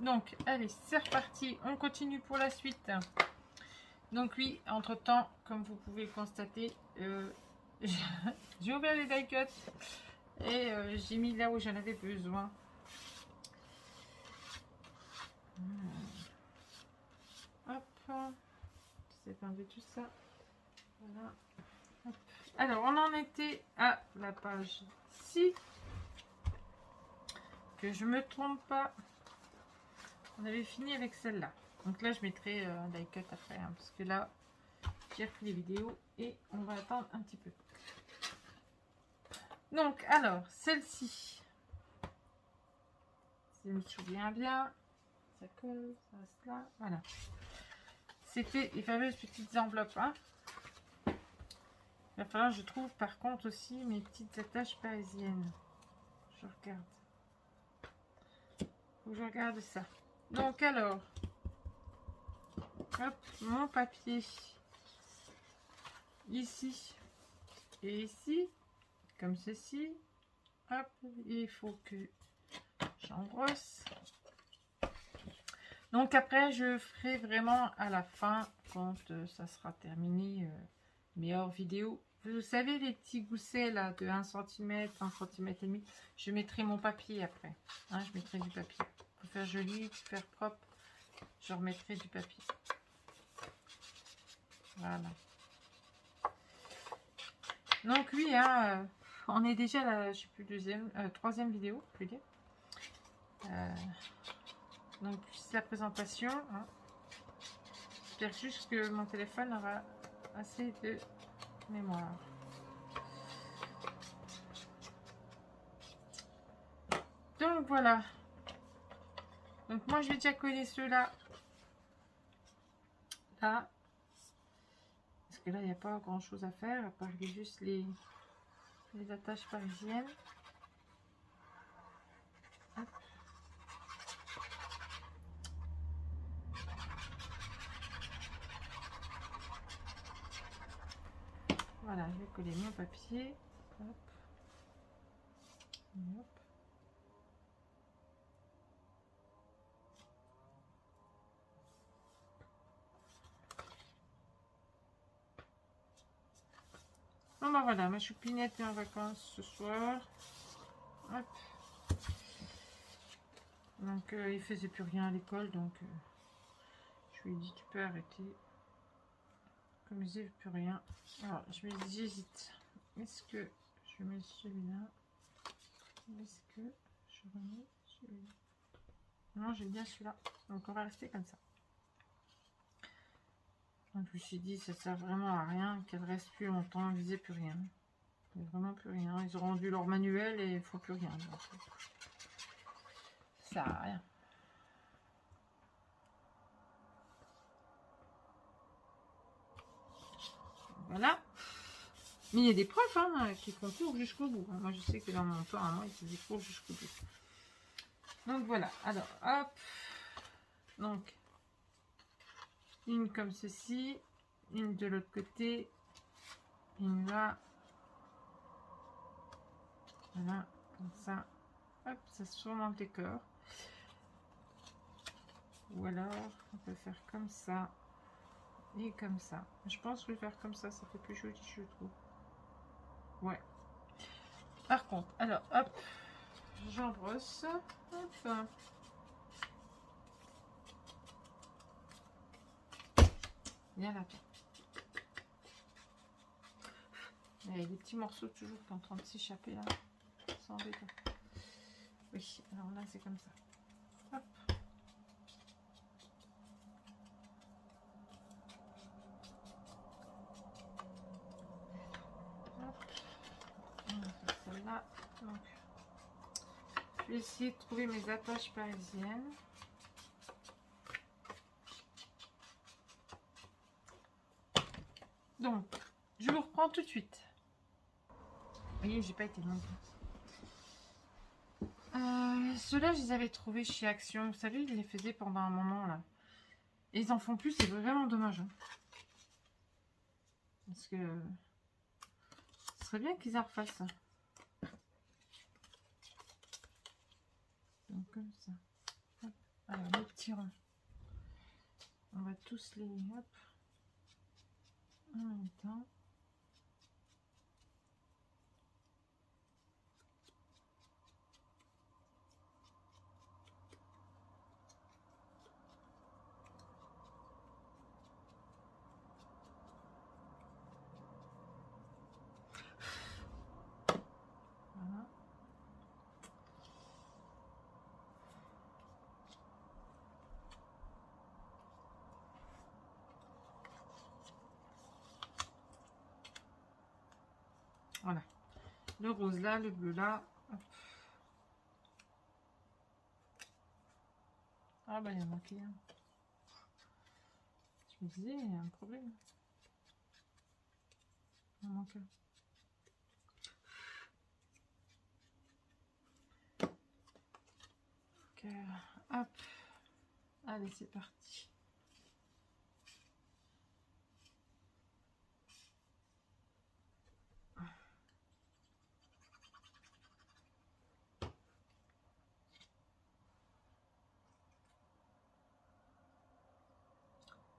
Donc, allez, c'est reparti. On continue pour la suite. Donc oui, entre-temps, comme vous pouvez le constater, j'ai ouvert les die cuts et j'ai mis là où j'en avais besoin. Hop, c'est enlever tout ça. Voilà. Hop. Alors, on en était à la page 6. Que je me trompe pas. On avait fini avec celle-là. Donc là, je mettrai un die cut après, hein, parce que là, j'ai repris les vidéos et on va attendre un petit peu. Donc, alors, celle-ci, si je me souviens bien, ça colle, ça reste là, voilà. C'était les fameuses petites enveloppes. Hein. Il va falloir que je trouve par contre aussi mes petites attaches parisiennes. Je regarde. Faut que je regarde ça. Donc alors, hop, mon papier. Ici et ici, comme ceci. Hop, il faut que j'embrosse. Donc après, je ferai vraiment à la fin, quand ça sera terminé, mes hors vidéo. Vous savez, les petits goussets là de 1 cm, 1 cm et demi, je mettrai mon papier après. Hein, je mettrai du papier. Pour faire joli, pour faire propre, je remettrai du papier. Voilà. Donc oui, hein, on est déjà là, je sais plus, troisième vidéo, je veux dire. Donc c'est la présentation. Hein. J'espère juste que mon téléphone aura assez de mémoire. Donc voilà. Donc moi je vais déjà coller ceux-là. Là. Parce que là il n'y a pas grand chose à faire, à part juste les attaches parisiennes. Hop. Voilà, je vais coller mon papier. Hop. Et hop. Bon ben voilà, ma choupinette est en vacances ce soir. Hop. Donc il faisait plus rien à l'école, donc je lui ai dit tu peux arrêter. Comme il faisait plus rien. Alors j'hésite. Est-ce que je mets celui-là? Est-ce que je remets celui-là? Non, j'ai bien celui-là. Donc on va rester comme ça. Donc je me suis dit ça sert vraiment à rien qu'elle reste plus longtemps, elle faisait plus rien. Il n'y a vraiment plus rien. Ils ont rendu leur manuel et il ne faut plus rien. Donc, ça sert à rien. Voilà. Mais il y a des profs hein, qui font cours jusqu'au bout. Moi, je sais que dans mon temps, moi, ils faisaient cours jusqu'au bout. Donc, voilà. Alors, hop. Donc, une comme ceci. Une de l'autre côté. Une là. Voilà, comme ça. Hop, ça surmonte les corps. Ou alors, on peut faire comme ça. Et comme ça. Je pense que je vais faire comme ça fait plus joli, je trouve. Ouais. Par contre, alors, hop, j'embrosse. Hop. Bien là. Il y a des petits morceaux toujours qui sont en train de s'échapper là. C'est embêtant. Oui, alors là, c'est comme ça. Hop. Celle-là. Donc, je vais essayer de trouver mes attaches parisiennes. Donc, je vous reprends tout de suite. Vous voyez, j'ai pas été longue. Ceux-là, je les avais trouvés chez Action. Vous savez, je les faisais pendant un moment là. Et ils en font plus, c'est vraiment dommage. Hein. Parce que ce serait bien qu'ils en refassent. Donc comme ça. Hop. Alors, les petits ronds. On va tous les... Hop. En même temps. Voilà. Voilà. Le rose là, le bleu là. Hop. Ah bah il y en a manqué un. Je me disais, il y a un problème. Il en manque un. Donc, hop. Allez, c'est parti.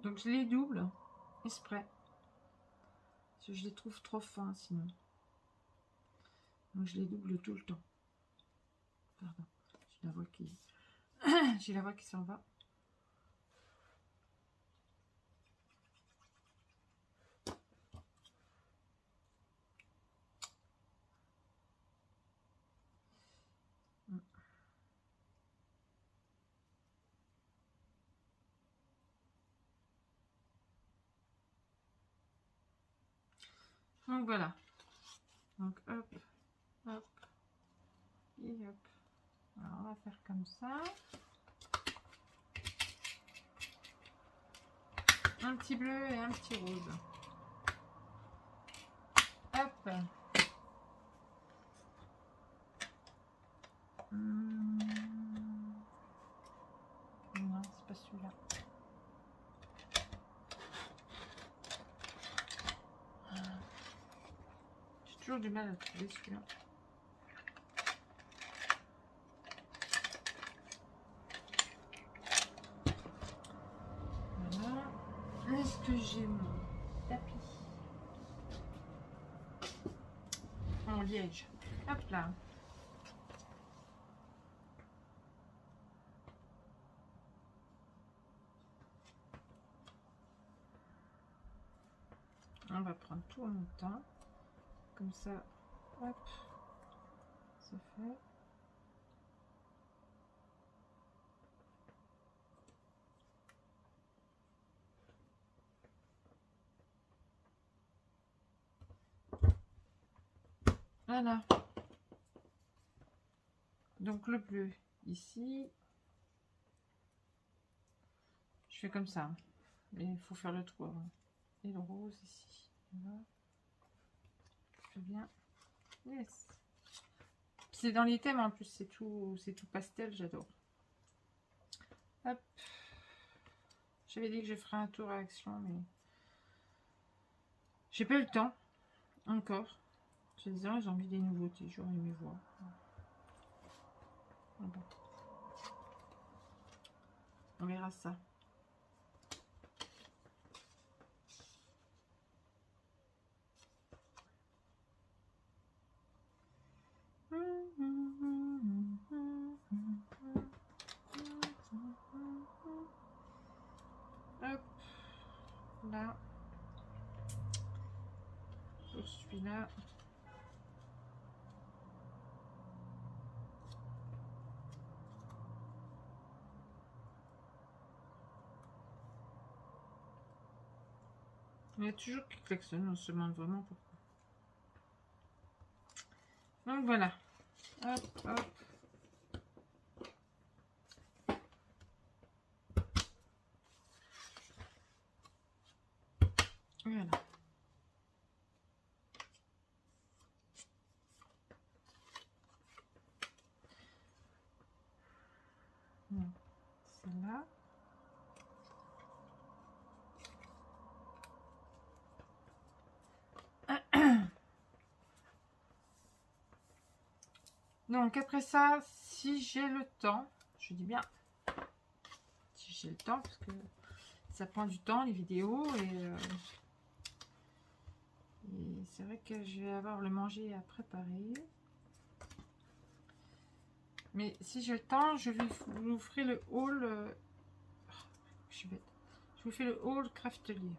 Donc je les double exprès. Parce que je les trouve trop fins sinon. Donc je les double tout le temps. Pardon. J'ai la voix qui... J'ai la voix qui s'en va. Donc voilà. Donc hop, hop, et hop. Alors on va faire comme ça. Un petit bleu et un petit rose. Hop. Non, c'est pas celui-là. J'ai toujours du mal à trouver celui-là. Voilà. Est-ce que j'ai mon tapis en liège? Hop là. On va prendre tout en même temps. Comme ça, hop, ça fait. Voilà. Donc le bleu ici. Je fais comme ça. Mais il faut faire le trou avant. Et le rose ici. Voilà. Je fais bien. Yes. C'est dans les thèmes en plus, c'est tout pastel, j'adore. Hop. J'avais dit que je ferais un tour à Action, mais j'ai pas eu le temps encore. Je disais, j'ai envie des nouveautés, j'aurais aimé voir. Ah bon. On verra ça. Hop, là, pour celui-là. Il y a toujours qui klaxonne, on se demande vraiment pourquoi. Donc voilà. Hop, hop. Voilà. C'est là. Donc après ça, si j'ai le temps, je dis bien j'ai le temps, parce que ça prend du temps les vidéos, et c'est vrai que je vais avoir le manger à préparer. Mais si j'ai le temps, je vous ferai le haul. Je suis bête. Je vous fais le haul craftelier.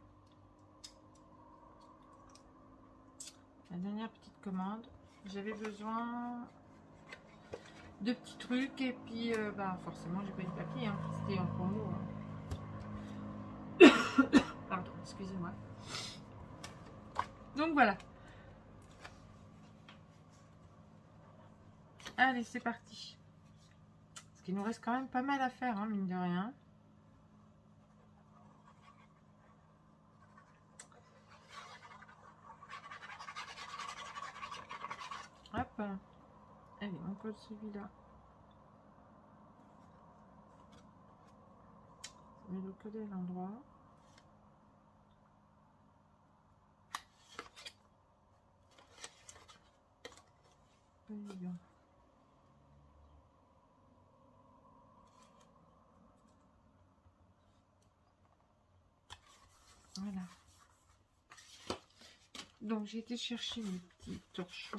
La dernière petite commande. J'avais besoin de petits trucs, et puis bah forcément j'ai pas eu de papier, hein. C'était en promo. Hein. Pardon, excusez-moi. Donc voilà. Allez, c'est parti. Parce qu'il nous reste quand même pas mal à faire, hein, mine de rien. Hop. Allez, on colle celui-là. Je vais le coller à l'endroit. Bien. Voilà. Donc j'ai été chercher mes petits torchons.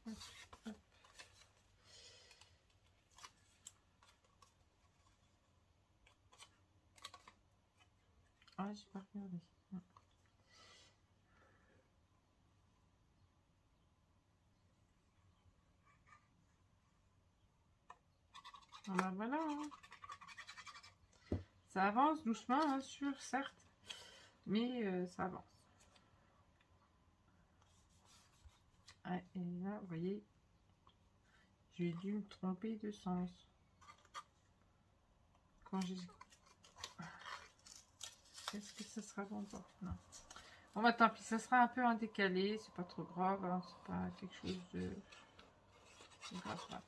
Hop, hop. Ah, j'ai pas regardé. Ah bah voilà. Hein. Ça avance doucement, hein, sûr, certes. Mais ça avance. Ah, et là, vous voyez, j'ai dû me tromper de sens. Quand j'ai... Est-ce que ça sera bon? Non. Bon bah tant pis, ça sera un peu en décalé, c'est pas trop grave, hein, c'est pas quelque chose de... C'est grave, grave.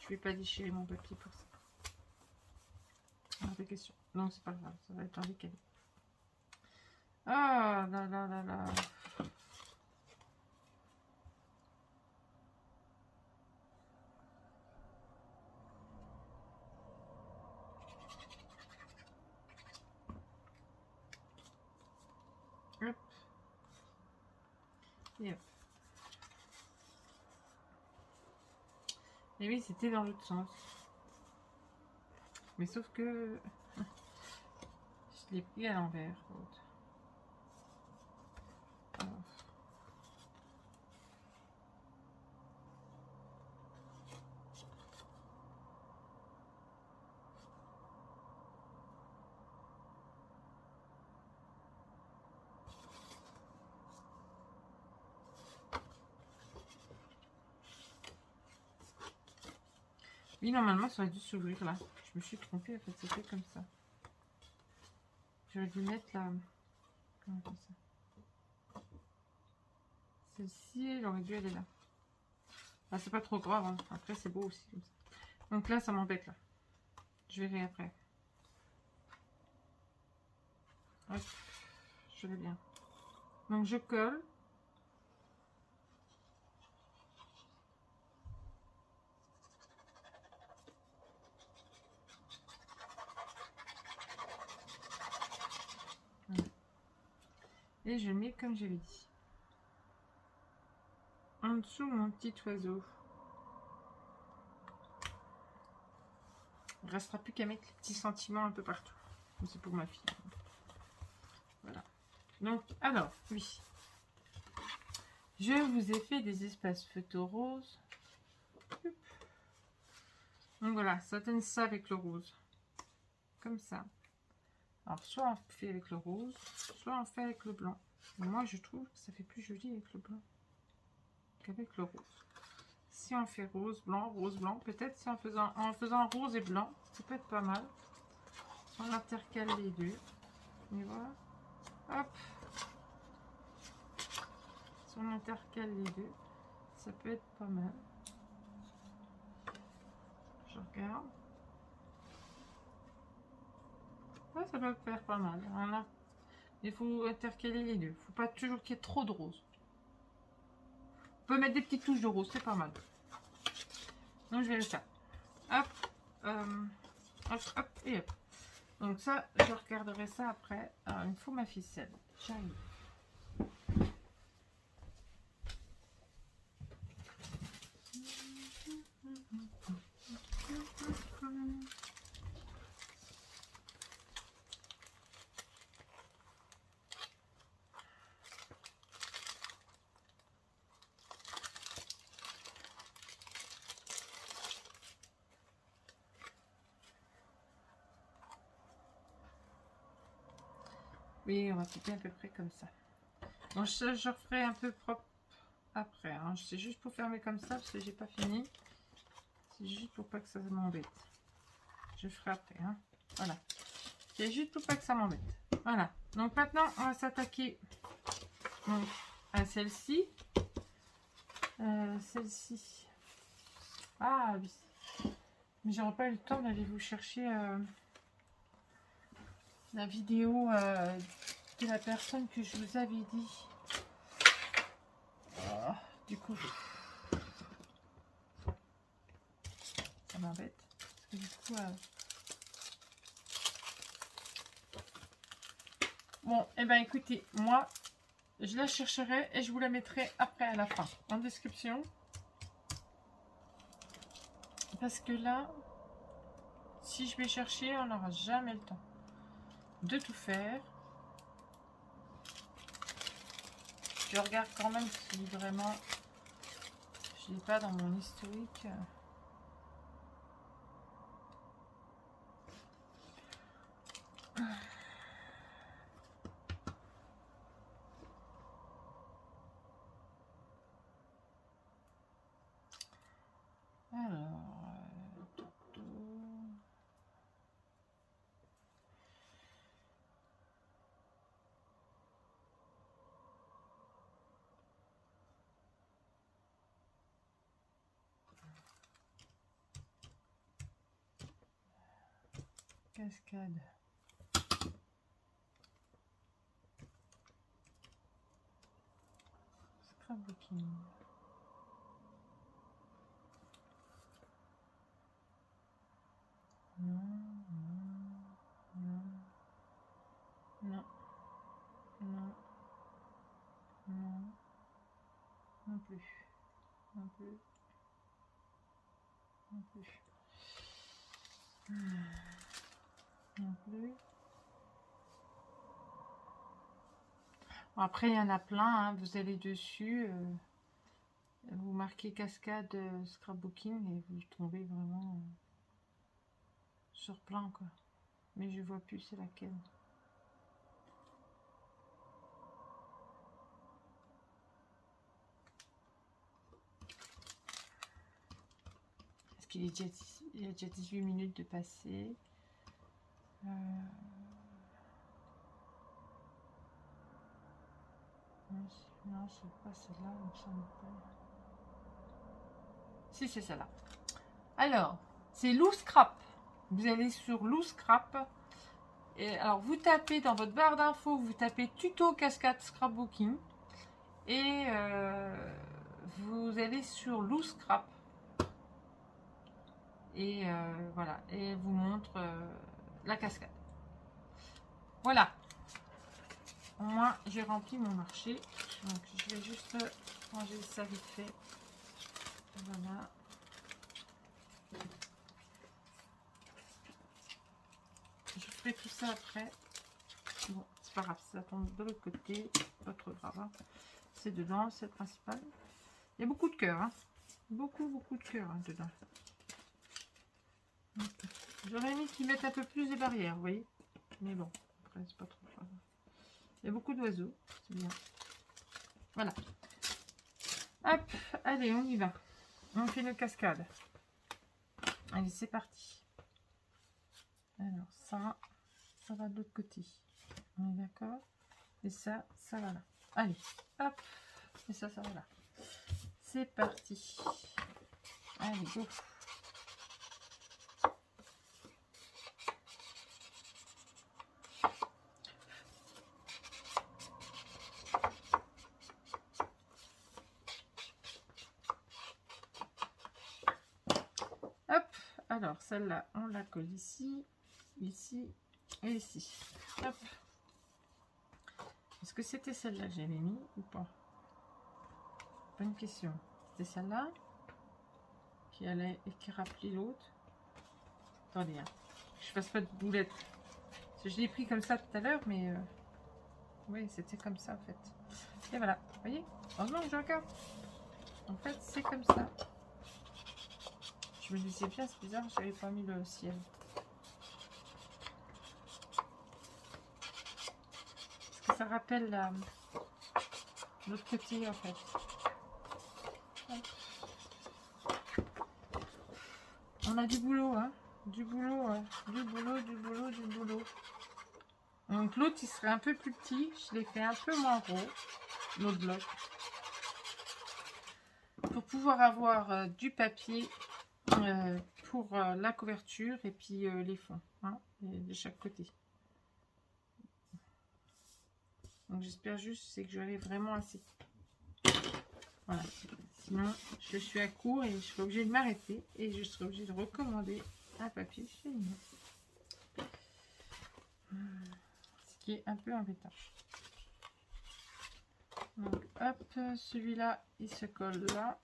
Je vais pas déchirer mon papier pour ça. Hors de question. Non, c'est pas grave, ça va être en décalé. Ah là là là là. Hop. Et hop. Et oui, c'était dans l'autre sens. Mais sauf que... Je l'ai pris à l'envers. Oui, normalement, ça aurait dû s'ouvrir là. Je me suis trompée, en fait, c'était comme ça. J'aurais dû mettre la... Comment on fait ça? Celle-ci, elle aurait dû aller là. Ah, c'est pas trop grave, hein. Après, c'est beau aussi, comme ça. Donc là, ça m'embête, là. Je verrai après. Hop, je vais bien. Donc, je colle. Et je mets comme j'avais dit. En dessous, mon petit oiseau. Il ne restera plus qu'à mettre les petits sentiments un peu partout. C'est pour ma fille. Voilà. Donc, alors, oui. Je vous ai fait des espaces photo roses. Donc voilà, ça donne ça avec le rose. Comme ça. Alors, soit on fait avec le rose, soit on fait avec le blanc. Mais moi, je trouve que ça fait plus joli avec le blanc qu'avec le rose. Si on fait rose, blanc, peut-être si en faisant rose et blanc, ça peut être pas mal. Si on intercale les deux. Et voilà. Hop. Si on intercale les deux, ça peut être pas mal. Je regarde. Ouais, ça peut faire pas mal. Voilà. Il faut intercaler les deux. Il ne faut pas toujours qu'il y ait trop de rose. On peut mettre des petites touches de rose, c'est pas mal. Donc je vais le faire. Hop, hop, hop et hop. Donc ça, je regarderai ça après. Alors, il me faut ma ficelle. J'arrive. Oui, on va couper à peu près comme ça. Donc ça, je referai un peu propre après. Hein. C'est juste pour fermer comme ça parce que j'ai pas fini. C'est juste pour pas que ça m'embête. Je ferai après. Hein. Voilà. C'est juste pour pas que ça m'embête. Voilà. Donc maintenant, on va s'attaquer à celle-ci. Celle-ci. Ah oui. Mais j'aurais pas eu le temps d'aller vous chercher la vidéo de la personne que je vous avais dit. Oh, du coup, ça m'embête. Parce que du coup, bon, et ben écoutez, moi, je la chercherai et je vous la mettrai après à la fin, en description. Parce que là, si je vais chercher, on n'aura jamais le temps de tout faire. Je regarde quand même si vraiment je l'ai pas dans mon historique. Alors, cascade. Scrapbooking. Non, non, non, non, non, non plus, non plus, non plus, non plus. Bon, après, il y en a plein, hein, vous allez dessus, vous marquez cascade scrapbooking et vous tombez vraiment sur plein, quoi. Mais je vois plus c'est laquelle. Parce qu'il est déjà, il y a déjà 18 minutes de passé. Non, c'est pas celle-là, il me semble pas. Si, c'est celle-là. Alors, c'est Loose Scrap. Vous allez sur Loose Scrap. Et alors, vous tapez dans votre barre d'infos, vous tapez tuto cascade scrapbooking. Et vous allez sur Loose Scrap. Et voilà. Et elle vous montre la cascade. Voilà. Moi, j'ai rempli mon marché. Donc, je vais juste ranger ça vite fait. Voilà. Je ferai tout ça après. Bon, c'est pas grave, ça tombe de l'autre côté. Pas trop grave. Hein. C'est dedans, c'est le principal. Il y a beaucoup de cœur. Hein. Beaucoup de cœur hein, dedans. J'aurais mis qu'ils mettent un peu plus de barrières, vous voyez. Mais bon, après, c'est pas trop grave. Il y a beaucoup d'oiseaux, c'est bien. Voilà. Hop, allez, on y va. On fait nos cascades. Allez, c'est parti. Alors, ça va de l'autre côté. On est d'accord? Et ça va là. Allez, hop. Et ça va là. C'est parti. Allez, go. Alors, celle-là, on la colle ici, ici et ici. Hop. Est-ce que c'était celle-là que j'avais mis ou pas? Bonne question. C'était celle-là qui allait et qui rappelait l'autre. Attendez, hein. Je fasse pas de boulette. Parce que je l'ai pris comme ça tout à l'heure, mais oui, c'était comme ça en fait. Et voilà, vous voyez? Heureusement que je regarde. En fait, c'est comme ça. Je me disais bien, c'est bizarre, j'avais pas mis le ciel. Parce que ça rappelle l'autre côté en fait. On a du boulot, hein. Du boulot, du boulot, du boulot, du boulot. Donc l'autre, il serait un peu plus petit. Je l'ai fait un peu moins gros, l'autre bloc. Pour pouvoir avoir du papier pour la couverture et puis les fonds, hein, de chaque côté. Donc j'espère juste c'est que j'aurai vraiment assez. Voilà. Sinon, je suis à court et je serai obligée de m'arrêter et je serai obligée de recommander un papier chez nous. Ce qui est un peu embêtant. Donc hop, celui-là, il se colle là.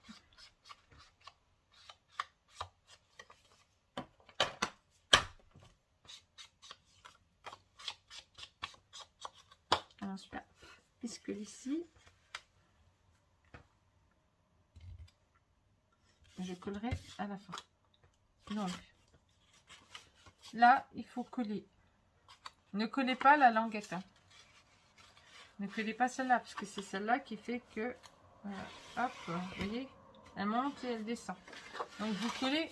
Alors celui-là, il se colle ici. Je collerai à la fin. Donc là, il faut coller. Ne collez pas la languette. Hein. Ne collez pas celle-là, parce que c'est celle-là qui fait que, hop, vous voyez, elle monte et elle descend. Donc vous collez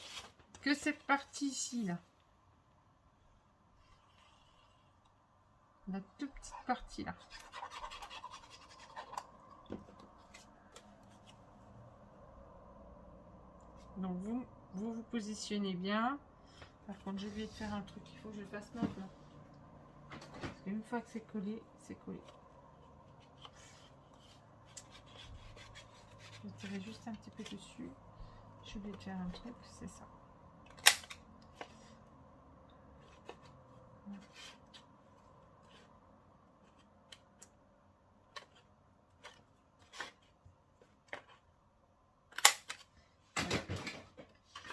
que cette partie ici, là. La toute petite partie, là. Donc vous positionnez bien. Par contre, j'ai oublié de faire un truc, il faut que je fasse maintenant. Parce qu'une fois que c'est collé, c'est collé. Je tirer juste un petit peu dessus. J'ai oublié de faire un truc, c'est ça.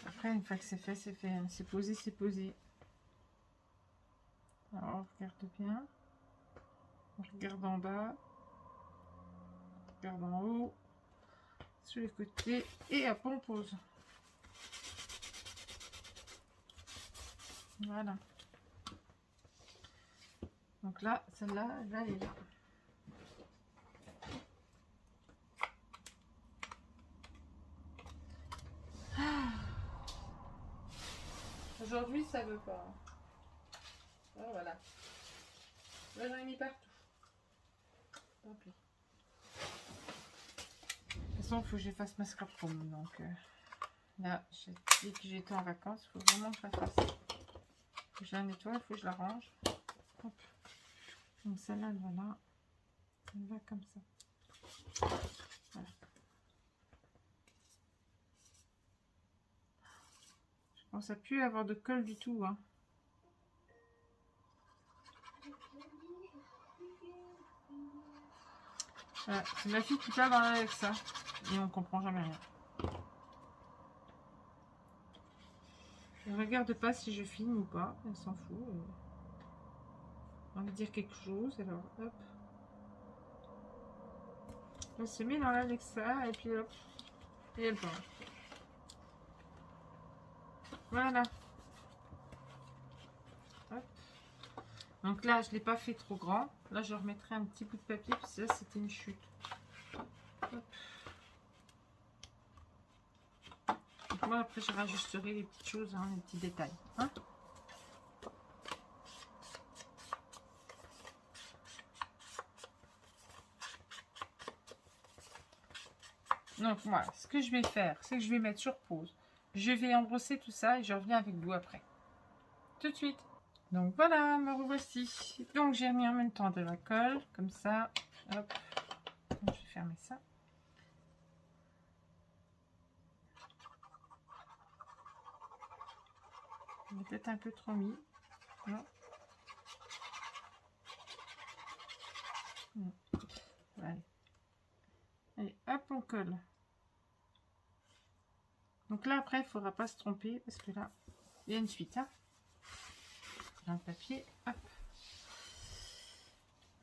Après, une fois que c'est fait, c'est fait. C'est posé, c'est posé. Alors, on regarde bien. On regarde en bas. On regarde en haut. Sur les côtés. Et après, on pose. Voilà. Donc là, celle-là, elle est là. Aujourd'hui, ça veut pas. Oh, voilà. Là, j'en ai mis partout. Tant pis. De toute façon, il faut que je fasse ma scrap room. Donc là, dès que j'étais en vacances, il faut vraiment que je la fasse. Il faut que je la nettoie, il faut que je la range. Hop. Donc celle-là, elle va là. Elle va comme ça. Voilà. Je pense à plus avoir de colle du tout. Hein. Voilà. C'est ma fille qui parle avec ça. Et on comprend jamais rien. Elle regarde pas si je filme ou pas. Elle s'en fout. On va dire quelque chose. Alors, hop. Elle se met dans l'Alexa et puis hop. Et elle parle. Voilà. Hop. Donc là, je ne l'ai pas fait trop grand. Là, je remettrai un petit bout de papier parce que là, c'était une chute. Hop. Donc moi, après, je rajusterai les petites choses, hein, les petits détails. Hein. Donc voilà, ce que je vais faire, c'est que je vais mettre sur pause. Je vais embrosser tout ça et je reviens avec vous après. Tout de suite. Donc voilà, me revoici. Donc j'ai mis en même temps de la colle, comme ça. Hop. Donc, je vais fermer ça. J'ai peut-être un peu trop mis. Non. Non. Allez. Allez, hop, on colle. Donc là, après, il ne faudra pas se tromper parce que là, il y a une suite. Hein. Dans le papier, hop.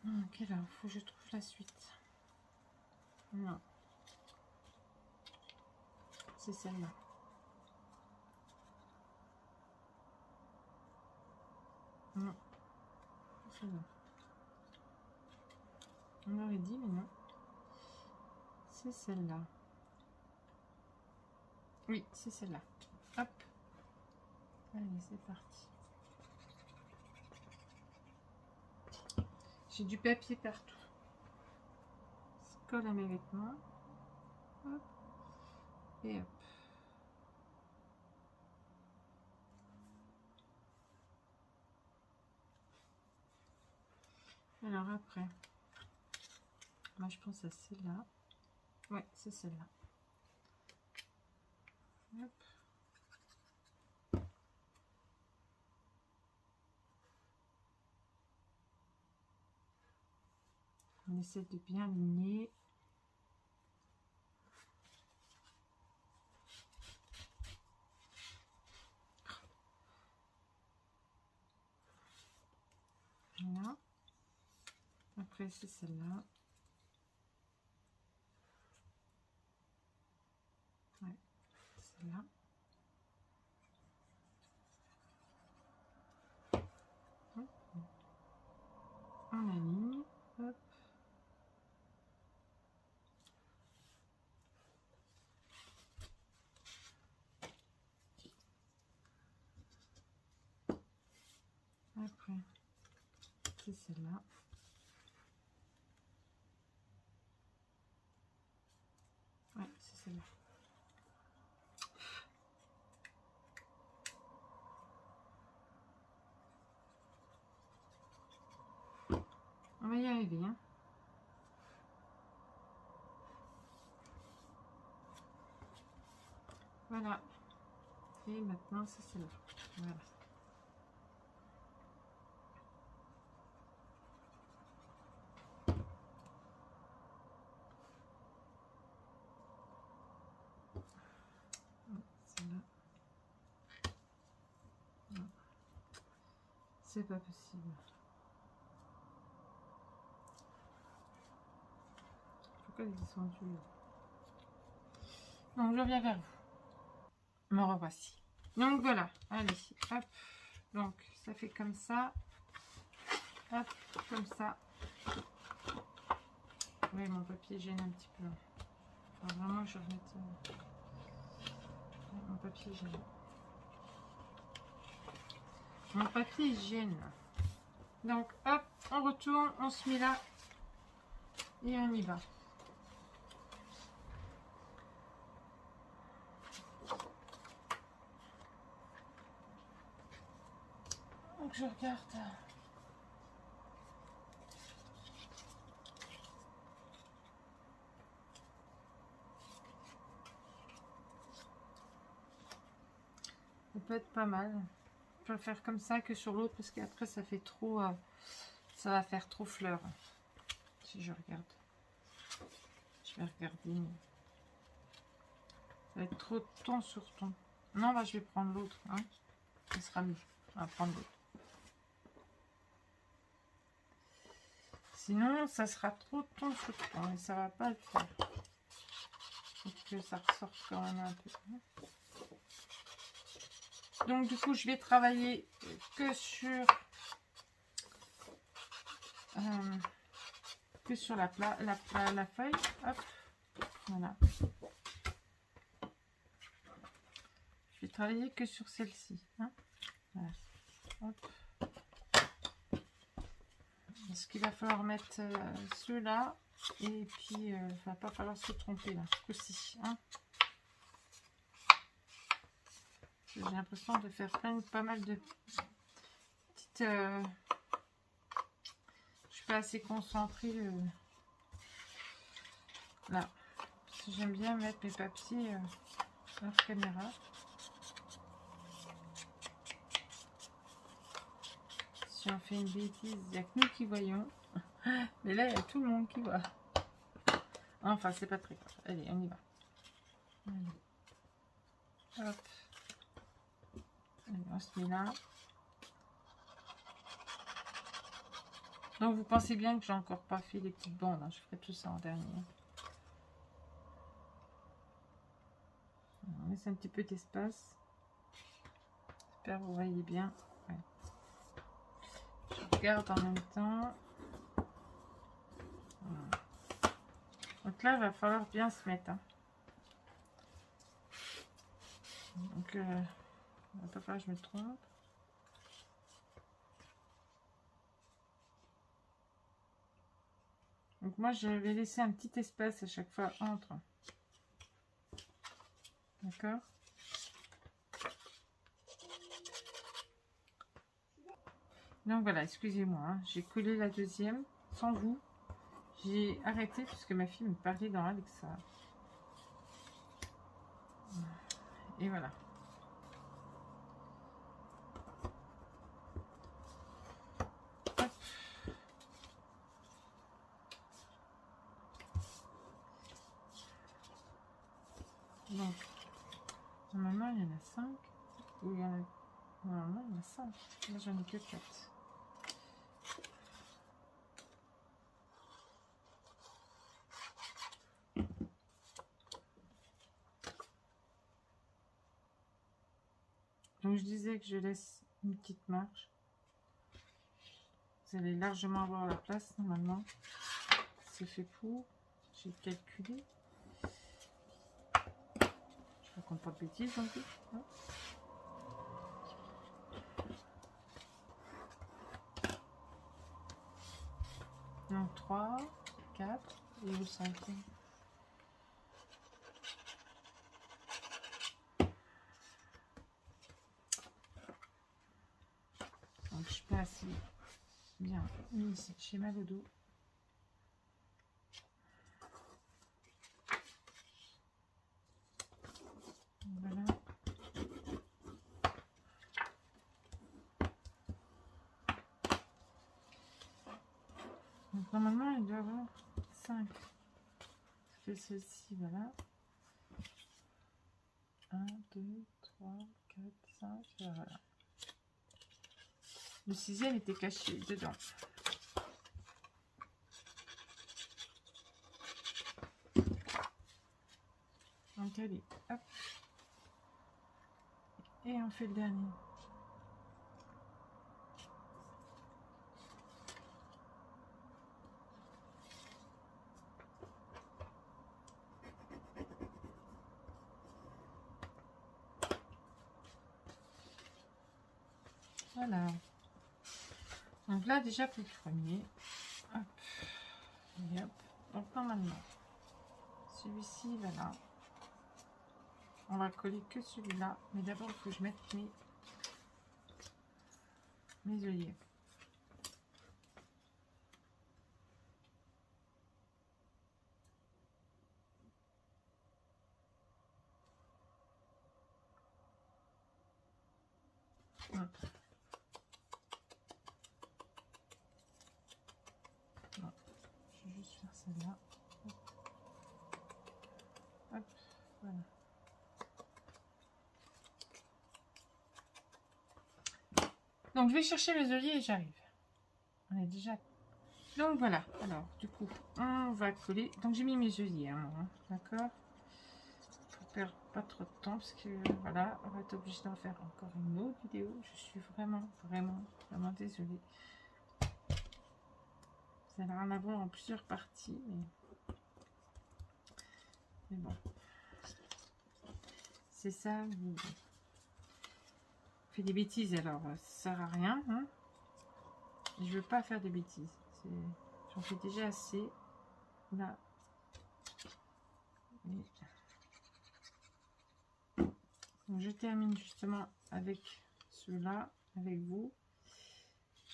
Ok, là, il faut que je trouve la suite. Non. C'est celle-là. Non. Celle-là. On aurait dit, mais non. C'est celle-là. Oui, c'est celle-là. Hop. Allez, c'est parti. J'ai du papier partout. Je colle à mes vêtements. Hop. Et hop. Alors après, moi je pense à celle-là. Ouais, c'est celle-là. Hop. On essaie de bien aligner. Voilà. Après, c'est celle-là. Ouais, celle-là. On aligne. Hop. Après, c'est celle-là. Ouais, c'est celle-là. On va y arriver, hein. Voilà. Et maintenant, c'est celle-là. Voilà. Celle-là. C'est pas possible. Pourquoi ils sont durs? Donc, je reviens vers vous. Me revoici. Donc, voilà. Allez, hop. Donc, ça fait comme ça. Hop, comme ça. Oui, mon papier gêne un petit peu. Enfin, vraiment, je remette mon papier gêne. Mon papier gêne. Donc, hop, on retourne, on se met là. Et on y va. Donc, je regarde. Ça peut être pas mal. Je vais faire comme ça que sur l'autre parce qu'après ça fait trop... ça va faire trop fleur. Si je regarde. Je vais regarder. Ça va être trop ton sur ton. Non, là je vais prendre l'autre. Hein. Ce sera mieux. On va prendre l'autre. Sinon, ça sera trop ton sur ton. Et ça va pas le faire. Faut que ça ressorte quand même un peu. Donc du coup, je vais travailler que sur la feuille. Hop, voilà. Je vais travailler que sur celle-ci. Hein. Voilà. Hop. Parce qu'il va falloir mettre ceux-là. Et puis, il ne va pas falloir se tromper là, aussi. Hein. J'ai l'impression de faire pas mal de petites... je suis pas assez concentrée là. Parce que j'aime bien mettre mes papiers hors caméra. Si on fait une bêtise, il n'y a que nous qui voyons. Mais là, il y a tout le monde qui voit. Enfin, c'est pas très grave. Allez, on y va. Allez. Hop. Allez, on se met là. Donc, vous pensez bien que j'ai encore pas fait les petites bandes. Hein. Je ferai tout ça en dernier. On laisse un petit peu d'espace. J'espère que vous voyez bien. Ouais. Je regarde en même temps. Voilà. Donc là, il va falloir bien se mettre. Hein. Donc, il va pas falloir que je me trompe. Donc moi, je vais laisser un petit espace à chaque fois entre. D'accord? Donc voilà, excusez-moi, hein, j'ai collé la deuxième sans vous. J'ai arrêté puisque ma fille me parlait dans Alexa. Et voilà. Hop. Donc, normalement il y en a 5. Ou il y en a... Normalement il y en a 5. Là j'en ai que 4. Donc je disais que je laisse une petite marge. Vous allez largement avoir la place normalement. C'est fait pour. J'ai calculé. Je raconte pas de bêtises non plus. Hein. Donc 3, 4 et le 5. Donc je suis pas assez bien ici. J'ai mal au dos. Voilà. Donc normalement il doit y avoir 5. Ça fait ceci, voilà. 1, 2, 3, 4, 5, voilà. Le 6e était caché dedans. Donc allez, hop. Et on fait le dernier. Voilà. Donc là déjà pour le premier. Hop. Et hop. Donc normalement, celui-ci va là. On va coller que celui-là. Mais d'abord il faut que je mette mes œillets. Hop. Bon. Je vais juste faire celle-là. Hop. Hop. Voilà. Donc je vais chercher mes œillets et j'arrive. On est déjà. Donc voilà. Alors du coup, on va coller. Donc j'ai mis mes œillets, hein, d'accord. Faut perdre pas trop de temps parce que voilà, on va être obligé d'en faire encore une autre vidéo. Je suis vraiment désolée. Ça allait en avoir en plusieurs parties, mais bon, c'est ça. Vous faites des bêtises, alors ça sert à rien. Hein. Je veux pas faire des bêtises. J'en fais déjà assez. Là. Et... Donc, je termine justement avec ceux-là, avec vous.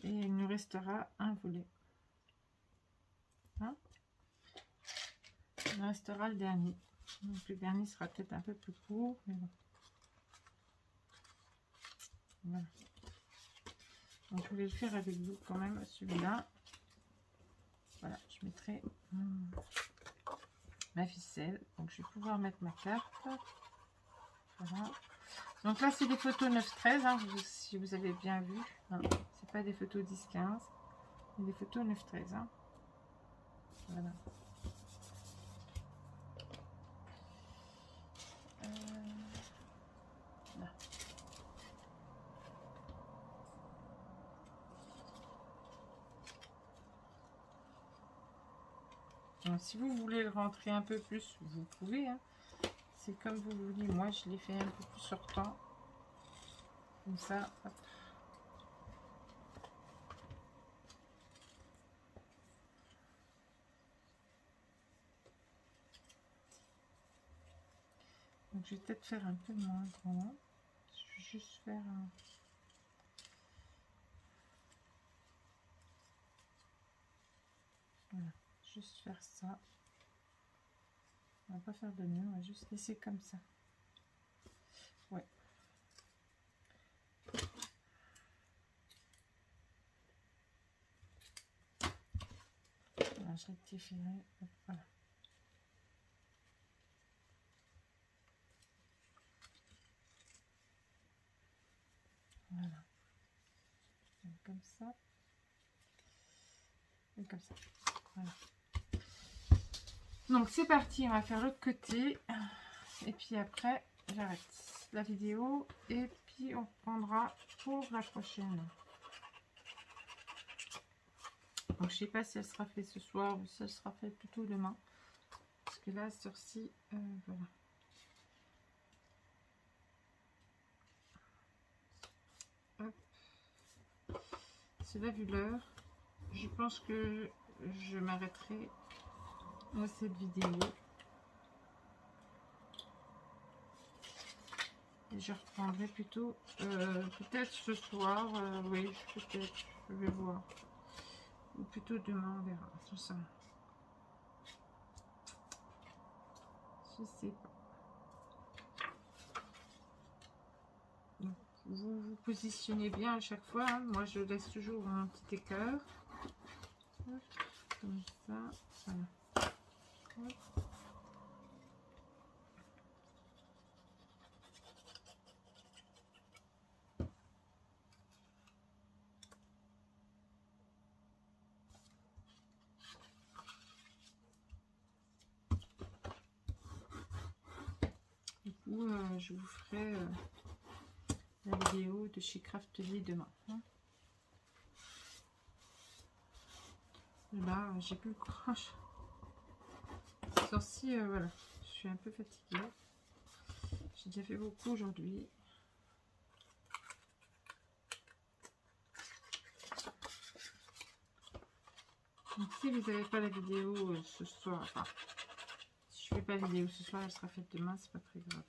Et il nous restera un volet. Hein, il nous restera le dernier. Donc, le dernier sera peut-être un peu plus court. Mais bon. Voilà. Donc, je voulais le faire avec vous quand même, celui-là. Voilà, je mettrai ma ficelle. Donc, je vais pouvoir mettre ma carte. Voilà. Donc là, c'est des photos 9-13, hein, si vous avez bien vu. Hein. C'est pas des photos 10-15, mais des photos 9-13. Hein. Voilà. Là. Donc, si vous voulez le rentrer un peu plus, vous pouvez. Hein. C'est comme vous voulez. Moi, je l'ai fait un peu plus sortant. Comme ça. Hop. Donc, je vais peut-être faire un peu moins grand. Je vais juste faire un... Voilà. Juste faire ça. On va pas faire de mieux. On va juste laisser comme ça. Ouais. Voilà, je rectifierai. Voilà. Voilà. Donc, comme ça. Et comme ça. Voilà. Donc c'est parti, on va faire l'autre côté. Et puis après, j'arrête la vidéo. Et puis on prendra pour la prochaine. Donc je sais pas si elle sera faite ce soir ou si elle sera faite plutôt demain. Parce que là, sur-ci, voilà. C'est là, vu l'heure. Je pense que je m'arrêterai à cette vidéo. Et je reprendrai plutôt, peut-être ce soir, oui, peut-être, je vais voir. Ou plutôt demain, on verra, tout ça. Je sais pas. Donc, vous vous positionnez bien à chaque fois. Hein. Moi, je laisse toujours un petit écart. Comme ça, voilà. Hop. Du coup, je vous ferai la vidéo de chez Craftly demain. Hein. Et là, j'ai plus le courage. Sorci, voilà, je suis un peu fatiguée. J'ai déjà fait beaucoup aujourd'hui. Donc, si vous n'avez pas la vidéo ce soir, enfin, si je fais pas la vidéo ce soir, elle sera faite demain, c'est pas très grave.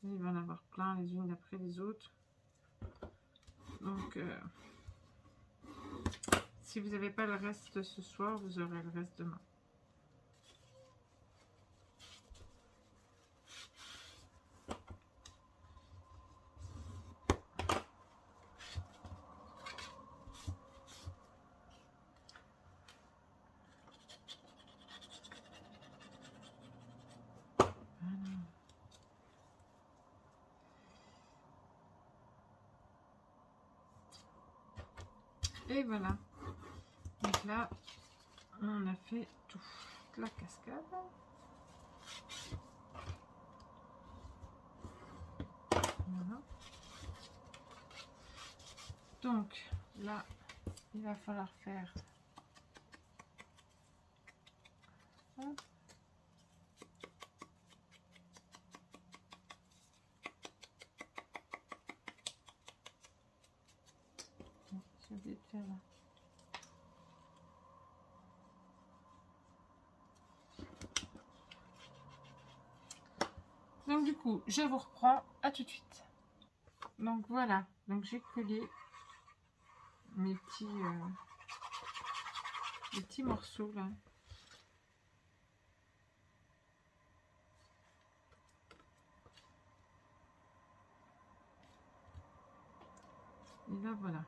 Il va en avoir plein les unes après les autres. Donc, si vous n'avez pas le reste ce soir, vous aurez le reste demain. Et voilà. Donc là, on a fait toute la cascade. Voilà. Donc là, il va falloir faire hop. J'ai oublié de faire là. Donc du coup, je vous reprends, à tout de suite. Donc voilà, donc j'ai collé mes petits morceaux là. Et là, voilà.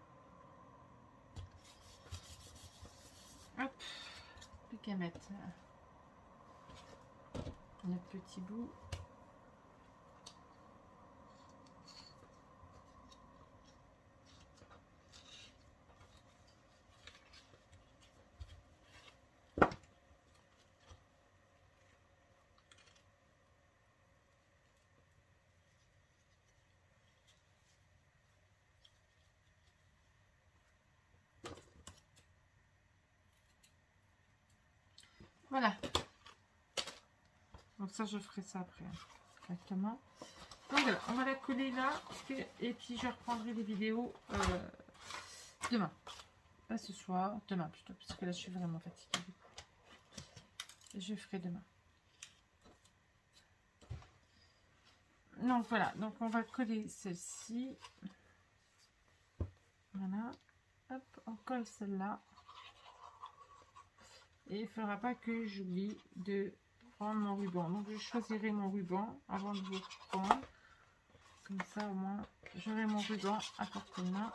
Hop, plus qu'à mettre notre petit bout. Voilà. Donc ça, je ferai ça après. Exactement. Donc voilà, on va la coller là. Et puis, je reprendrai les vidéos demain. Pas ce soir, demain plutôt. Parce que là, je suis vraiment fatiguée. Et je ferai demain. Donc voilà. Donc on va coller celle-ci. Voilà. Hop, on colle celle-là. Et il ne faudra pas que j'oublie de prendre mon ruban. Donc je choisirai mon ruban avant de vous prendre. Comme ça au moins j'aurai mon ruban à portée de main.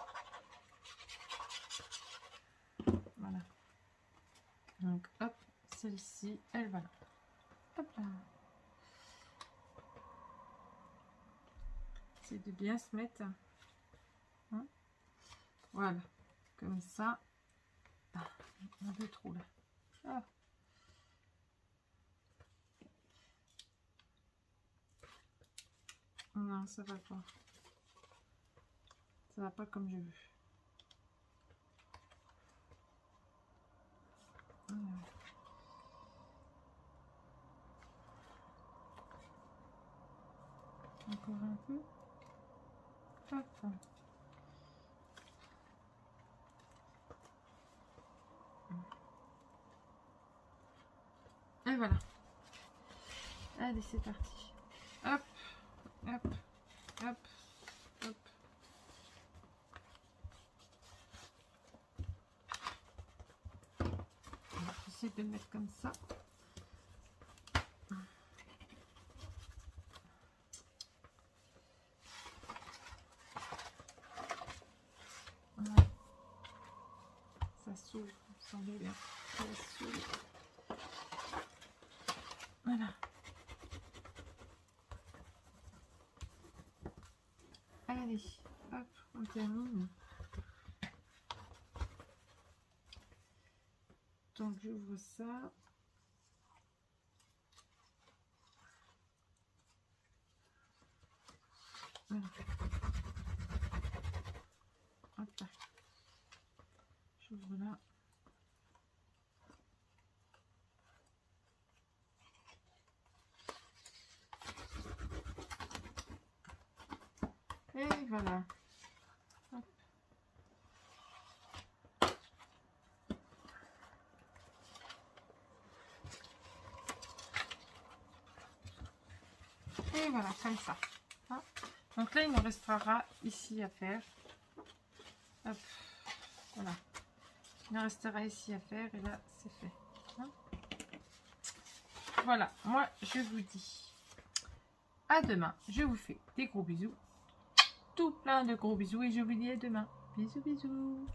Voilà. Donc hop, celle-ci, elle va là. Hop là. C'est de bien se mettre. Hein, voilà. Comme ça. Un peu trop là. Ah. Non, ça va pas. Ça va pas comme je veux. Encore un peu. Hop. Et voilà. Allez, c'est parti. Hop, hop, hop, hop. J'essaie de le mettre comme ça. Voilà. Ça s'ouvre, ça semble bien. Ça s'ouvre. Voilà. Allez, hop, on termine. Donc j'ouvre ça. Voilà. Hop là. J'ouvre là. Et voilà. Hop. Et voilà, comme ça. Hein. Donc là, il nous restera ici à faire. Hop. Voilà. Il nous restera ici à faire et là, c'est fait. Hein. Voilà, moi, je vous dis à demain. Je vous fais des gros bisous. Tout plein de gros bisous et je vous dis à demain. Bisous, bisous.